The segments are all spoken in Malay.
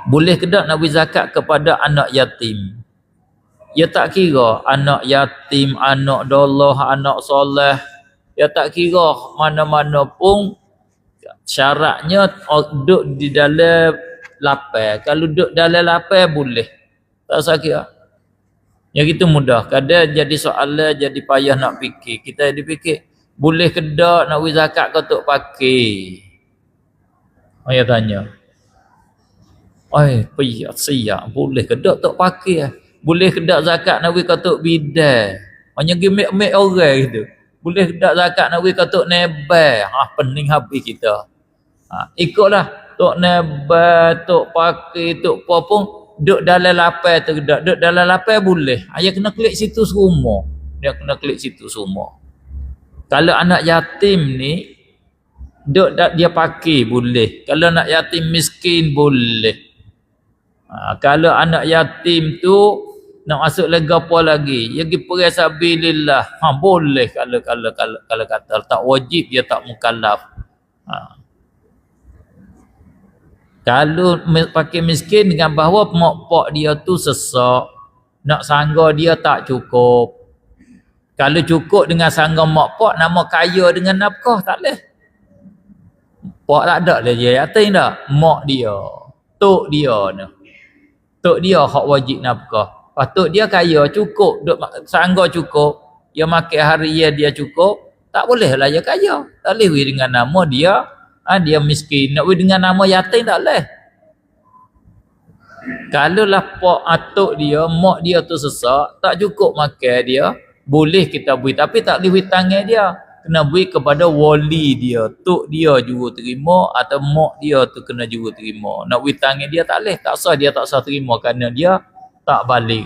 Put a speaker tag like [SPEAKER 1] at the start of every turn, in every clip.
[SPEAKER 1] Boleh ke tak nak beri zakat kepada anak yatim? Ya tak kira anak yatim, anak dolah, anak soleh. Ya tak kira mana-mana pun syaratnya duduk di dalam lapar. Kalau duduk dalam lapar boleh. Tak usah kira. Yang itu mudah. Kadang jadi soalan, jadi payah nak fikir. Kita dipikir, boleh ke tak nak beri zakat kau untuk pakai? Saya tanya. Payah siap. Boleh ke tak untuk pakai? Boleh ke tak zakat nak beri kau untuk bidang? Hanya gimek-mek orang gitu. Boleh ke tak zakat nak beri kau untuk nebel? Pening habis kita. Ikutlah. Tok nebel, tok pakai, tok apa pun. Duduk dalam lapar tu dak. Duduk dalam lapar boleh. Dia kena klik situ semua. Dia kena klik situ semua. Kalau anak yatim ni duduk dia pakai boleh. Kalau anak yatim miskin boleh. Kalau anak yatim tu nak masuk lagi apa lagi? Dia pergi pergi sabilillah. Boleh kalau kata tak wajib dia tak mukallaf. Kalau pakai miskin dengan bahawa mak pak dia tu sesak, nak sangga dia tak cukup. Kalau cukup dengan sangga mak pak, nama kaya dengan nafkah tak leh. Pak tak ada lah dia yatim dah. Mak dia, tok dia ni. Tok dia hak wajib nafkah. Tok dia kaya cukup, duk sangga cukup, dia makan hari dia cukup, tak boleh lah dia kaya. Tak boleh dengan nama dia dia miskin. Nak dengan nama yatim tak boleh. Kalau lah pak atuk dia, mak dia tu sesak, tak cukup makan dia, boleh kita beri. Tapi tak boleh beri tangan dia. Kena beri kepada wali dia. Tok dia juga terima atau mak dia tu kena juga terima. Nak beri tangan dia tak boleh. Tak sah dia tak sah terima kerana dia tak balik.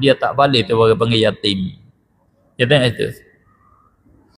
[SPEAKER 1] Dia tak balik tu baru panggil yatim. Dia tengok itu.